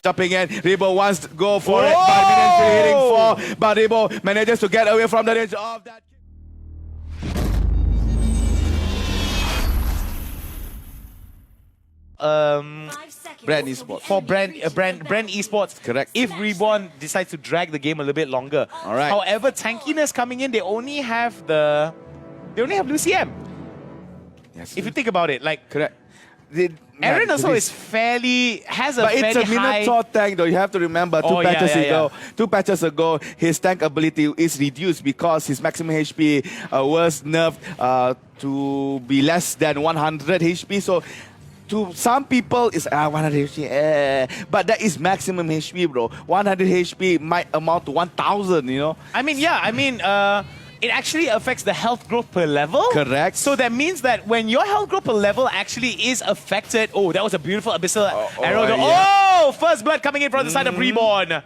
jumping in. Reborn wants to go for it. But Minions hitting for. But Reborn manages to get away from the range of that. Bren Esports. For Bren Esports. Correct. If Reborn decides to drag the game a little bit longer. All right. However, tankiness coming in, they only have Lucy M. Yes. If you think about it, like Correct. Aaron also is has a fairly But it's a high... Minotaur tank though. You have to remember two patches ago, his tank ability is reduced because his maximum HP was nerfed to be less than 100 HP. So to some people, it's 100 HP, but that is maximum HP, bro. 100 HP might amount to 1,000, you know? It actually affects the health growth per level. Correct. So that means that when your health growth per level actually is affected... Oh, that was a beautiful Abyssal arrow. Yeah. Oh, first blood coming in from the side of Reborn. My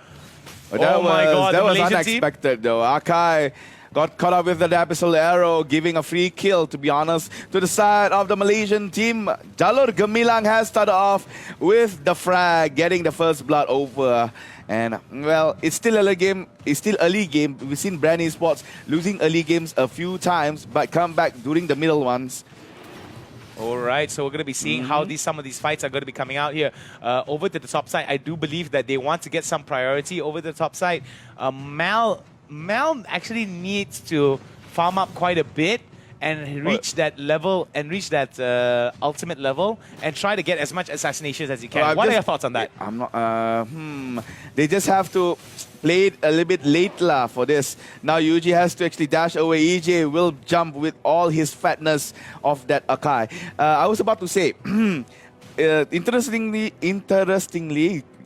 God, that was unexpected though. Akai got caught up with the Abyssal arrow, giving a free kill, to be honest, to the side of the Malaysian team. Jalur Gemilang has started off with the frag, getting the first blood over. And, well, it's still early game. It's still early game. We've seen Bren Esports losing early games a few times, but come back during the middle ones. All right, so we're going to be seeing how some of these fights are going to be coming out here. Over to the top side, I do believe that they want to get some priority over the top side. Mal actually needs to farm up quite a bit and reach that level and reach that ultimate level and try to get as much assassinations as you can. What are your thoughts on that? I'm not. They just have to play it a little bit late for this. Now Yuji has to actually dash away. EJ will jump with all his fatness of that Akai. I was about to say, interestingly,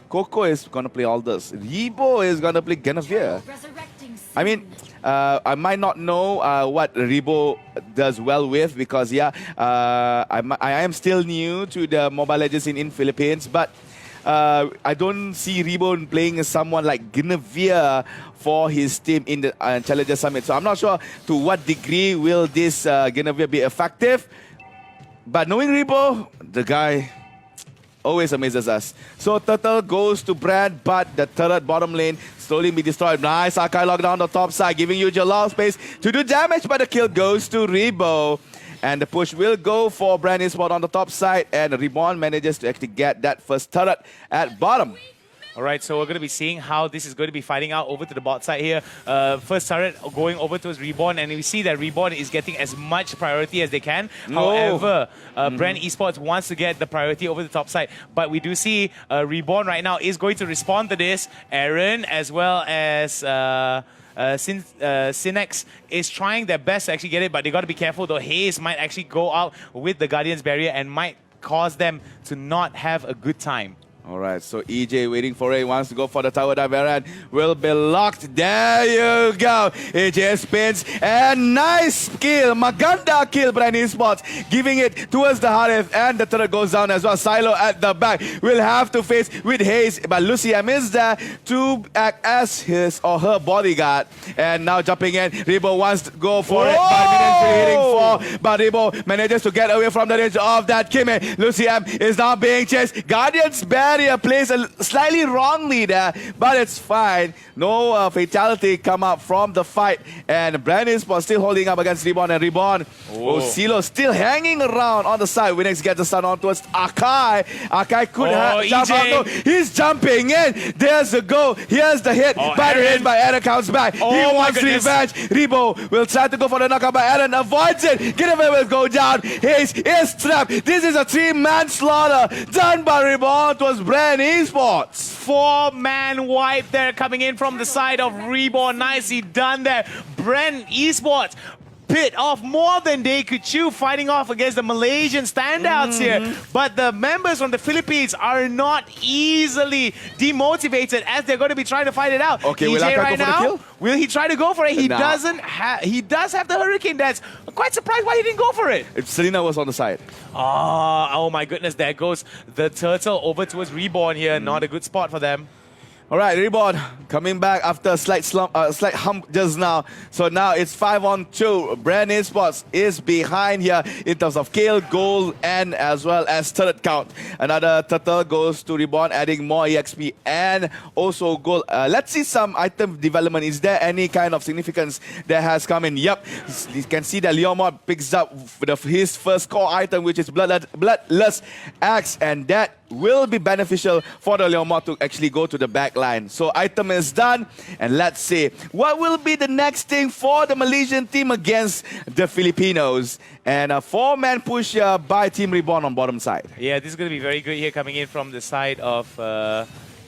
Coco is going to play all this. Rebo is going to play Guinevere. I mean, I might not know what Rebo does well with because, I am still new to the Mobile Legends in Philippines, but I don't see Reborn playing as someone like Guinevere for his team in the Challenger Summit. So I'm not sure to what degree will this Guinevere be effective. But knowing Rebo, the guy always amazes us. So Turtle goes to Brad, but the turret bottom lane slowly be destroyed. Nice Akai lock down the top side, giving Yuji a lot of space to do damage, but the kill goes to Rebo. And the push will go for Bren Esports on the top side, and Reborn manages to actually get that first turret at bottom. All right, so we're going to be seeing how this is going to be fighting out over to the bot side here. First turret going over towards Reborn, and we see that Reborn is getting as much priority as they can. However, Bren Esports wants to get the priority over the top side. But we do see Reborn right now is going to respond to this. Aaron, as well as Cinex is trying their best to actually get it, but they got to be careful though. Haze might actually go out with the Guardian's Barrier and might cause them to not have a good time. All right, so EJ waiting for it, wants to go for the tower dive, and will be locked. There you go. EJ spins, and nice kill, Maganda kill, Bren Esports, giving it towards the Harith, and the turret goes down as well. Silo at the back will have to face with Haze, but Lucy M is there to act as his or her bodyguard. And now jumping in, Rebo wants to go for it, but Minions hitting for, but Rebo manages to get away from the range of that Kimi. Lucy M is now being chased. Guardian's Barrier plays slightly wrongly there, but it's fine. No fatality come up from the fight, and Bren Esports still holding up against Reborn, and Reborn, Silo still hanging around on the side. Winix gets the stun on towards Akai. Akai could have jump out. No, he's jumping in. There's the go. Here's the hit. But the hit by Aaron comes back. He wants revenge. Rebo will try to go for the knockout, but Aaron avoids it. Guinevere will go down. Haze is trapped. This is a 3-man slaughter done by Reborn towards Bren Esports. 4-man wipe there coming in from the side of Reborn. Nicely done there. Bren Esports bit off more than they could chew, fighting off against the Malaysian standouts here. But the members from the Philippines are not easily demotivated as they're going to be trying to fight it out. Okay, will Akai go for the kill? Will he try to go for it? He doesn't have. He does have the Hurricane Dance. I'm quite surprised why he didn't go for it. If Selena was on the side. Oh my goodness, there goes the turtle over towards Reborn here. Not a good spot for them. All right, Reborn coming back after a slight slump, slight hump just now. So now it's 5-on-2. Bren Esports is behind here in terms of kill, goal, and as well as turret count. Another turtle goes to Reborn, adding more EXP and also goal. Let's see some item development. Is there any kind of significance that has come in? Yep, you can see that Leomod picks up his first core item, which is Bloodlust Axe, and that will be beneficial for the Leomod to actually go to the back line. So item is done, and let's see what will be the next thing for the Malaysian team against the Filipinos. And a 4-man push here by Team Reborn on bottom side. Yeah, this is going to be very good here coming in from the side of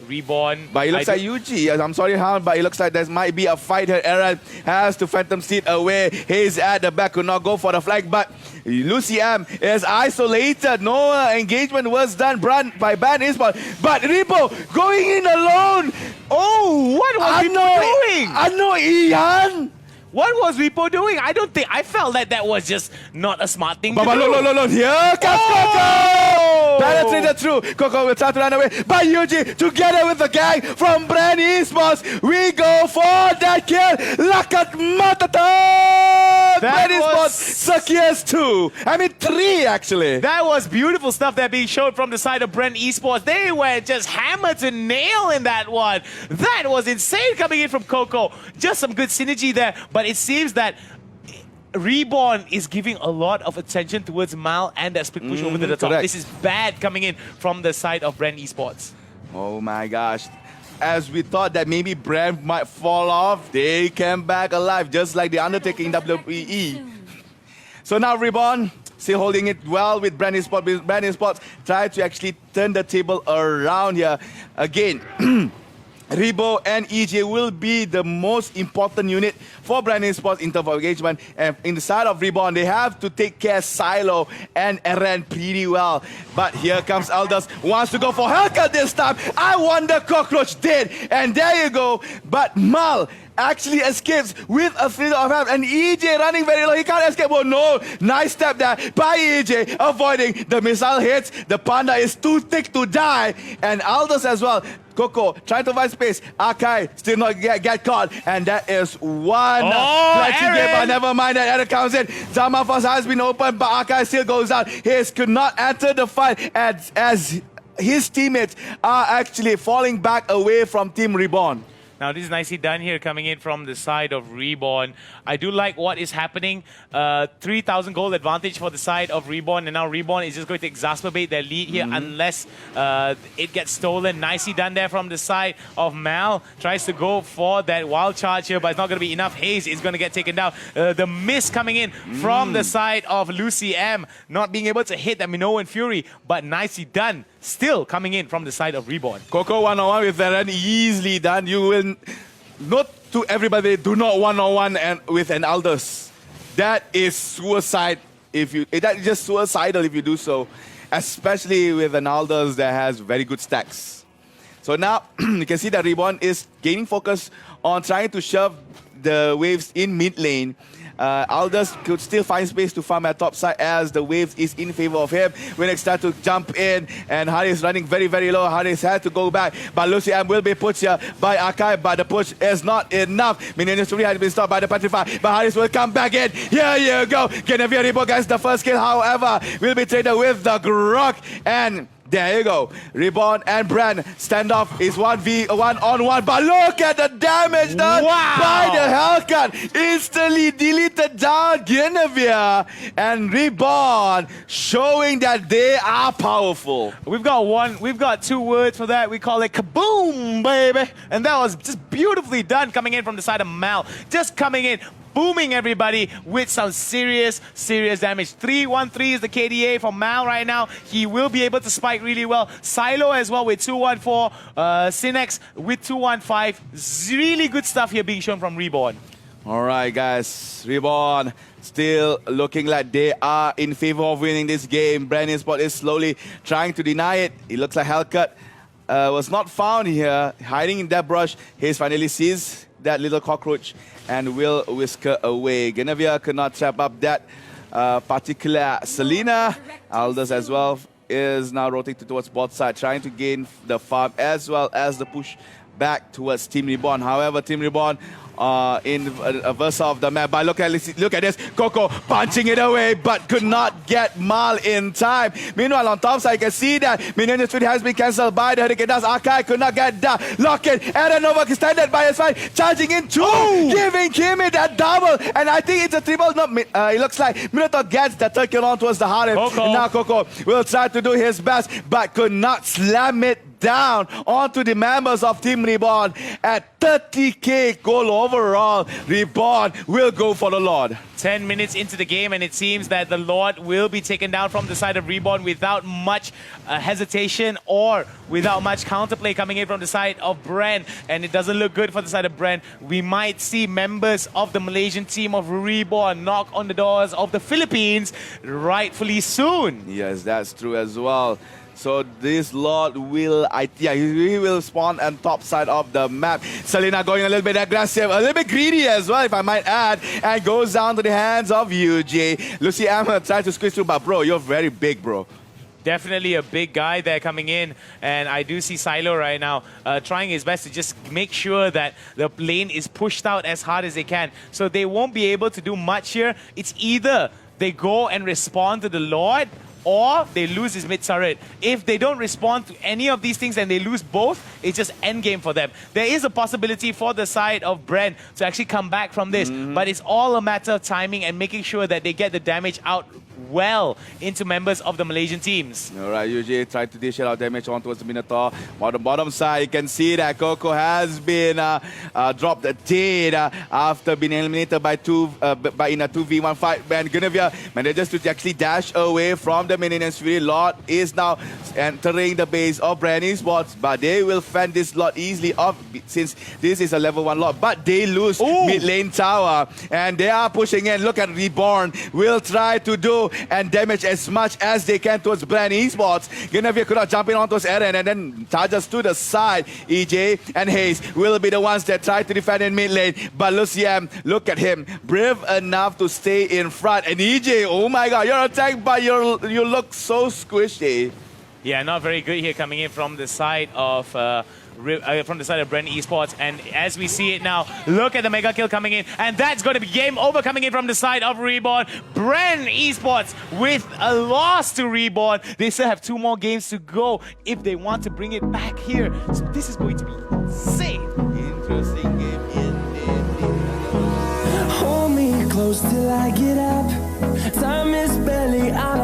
Reborn. But it looks like Yuji. I'm sorry, Han, but it looks like there might be a fight here. Aaron has to Phantom Seed away. He's at the back, could not go for the flag, but Lucy M is isolated. No engagement was done by Bren Esports. But Repo going in alone. Oh, what was Repo doing? I know, Ian. What was Repo doing? I felt that was just not a smart thing to do. Look, here comes Coco! Penetrated through. Coco will try to run away. But Yuji, together with the gang from Bren Esports, we go for that kill. Lakat Matatan! Bren Esports secures 2. I mean 3 actually. That was beautiful stuff that being shown from the side of Bren Esports. They were just hammer to nail in that one. That was insane coming in from Coco. Just some good synergy there. But it seems that Reborn is giving a lot of attention towards Mal and that split push over to the top. Correct. This is bad coming in from the side of Bren Esports. Oh my gosh. As we thought that maybe Bren might fall off, they came back alive, just like the Undertaker in WWE. So now Reborn still holding it well with Bren Esports. Bren Esports try to actually turn the table around here. Again, Rebo and EJ will be the most important unit for Bren Esports in terms of engagement. And in the side of Reborn, they have to take care of Silo and Eren pretty well. But here comes Aldous, wants to go for Hellcat this time. I wonder Cockroach did. And there you go. But Mal actually escapes with a field of help, and EJ running very low. He can't escape. Oh no, nice step there by EJ, avoiding the missile hits. The Panda is too thick to die, and Aldous as well. Coco trying to find space. Akai still not get caught, and that is one clutching game, but never mind that Aaron comes in. Zamafos has been opened, but Akai still goes out. He could not enter the fight as his teammates are actually falling back away from Team Reborn. Now, this is nicely done here coming in from the side of Reborn. I do like what is happening. 3,000 gold advantage for the side of Reborn. And now Reborn is just going to exacerbate their lead here unless it gets stolen. Nicely done there from the side of Mal. Tries to go for that wild charge here, but it's not going to be enough. Haze is going to get taken down. The miss coming in from the side of Lucy M. Not being able to hit the Minoan Fury, but nicely done. Still coming in from the side of Reborn. Coco one-on-one with Eren, easily done. You will not to everybody, do not one-on-one and with an Aldous. That is suicide. That is just suicidal if you do so, especially with an Aldous that has very good stacks. So now you can see that Reborn is gaining focus on trying to shove the waves in mid lane. Aldous could still find space to farm at top side as the waves is in favor of him. Winnick start to jump in, and Haris running very, very low. Haris had to go back, but Lucy M will be pushed here by Akai, but the push is not enough. Minions has been stopped by the Petrify, but Haris will come back in. Here you go. Genevieve Rebo gets the first kill, however, will be traded with the Grok, and there you go. Reborn and Bren standoff is 1v1-on-1. But look at the damage done by the Hellcat. Instantly deleted down Genevieve. And Reborn showing that they are powerful. We've got 2 words for that. We call it kaboom, baby. And that was just beautifully done coming in from the side of Mal. Just coming in, booming everybody with some serious damage. 313 is the KDA for Mal right now. He will be able to spike really well. Silo as well with 214. Cinex with 215. Really good stuff here being shown from Reborn. All right, guys. Reborn still looking like they are in favor of winning this game. Bren Esports is slowly trying to deny it. It looks like Hellcat was not found here, hiding in that brush. Hayes finally sees that little cockroach and will whisker away. Genevieve could not trap up that particular Selena. Aldous as well is now rotating towards bot side, trying to gain the farm as well as the push back towards Team Reborn. However, Team Reborn in a verse of the map. But look at this. Coco punching it away, but could not get Mal in time. Meanwhile, on top side, you can see that Minion Street has been cancelled by the Hurricane Dust. Akai could not get down. Lock it. Aaron Nova extended by his side, charging in two, giving Kimi that double. And I think it's a triple. No, it looks like Minotaur gets the third kill on towards the Harem. And now Coco will try to do his best, but could not slam it down onto the members of Team Reborn. At 30k goal overall, Reborn will go for the Lord. 10 minutes into the game, and it seems that the Lord will be taken down from the side of Reborn without much hesitation or without much counterplay coming in from the side of Bren. And it doesn't look good for the side of Bren. We might see members of the Malaysian team of Reborn knock on the doors of the Philippines rightfully soon. Yes, that's true as well. So this Lord will, he will spawn on top side of the map. Selena going a little bit aggressive, a little bit greedy as well, if I might add, and goes down to the hands of UJ. Lucy Emma tries to squeeze through, but bro, you're very big, bro. Definitely a big guy there coming in, and I do see Silo right now trying his best to just make sure that the lane is pushed out as hard as they can. So they won't be able to do much here. It's either they go and respond to the Lord, or they lose his mid turret. If they don't respond to any of these things and they lose both, it's just endgame for them. There is a possibility for the side of Bren to actually come back from this, but it's all a matter of timing and making sure that they get the damage out well into members of the Malaysian teams. Alright, UJ tried to dish out damage on towards the Minotaur. On the bottom side, you can see that Coco has been dropped dead after being eliminated by in a 2v1 fight. And Guinevere manages to actually dash away from the Minion Street. Lord is now entering the base of Bren Esports, but they will fend this Lord easily off since this is a level 1 Lord. But they lose mid lane tower, and they are pushing in. Look at Reborn will try to do and damage as much as they can towards Bren Esports. Guinevere could not jump in onto Eren and then charges to the side. EJ and Hayes will be the ones that try to defend in mid lane, but Lucien, look at him, brave enough to stay in front. And EJ, oh my god, you're attacked, but you look so squishy. Yeah, not very good here coming in from the side of Bren Esports, and as we see it now, look at the mega kill coming in, and that's going to be game over coming in from the side of Reborn. Bren Esports with a loss to Reborn. They still have 2 more games to go if they want to bring it back here. So this is going to be insane. Interesting game indeed. Hold me close till I get up. Time is barely on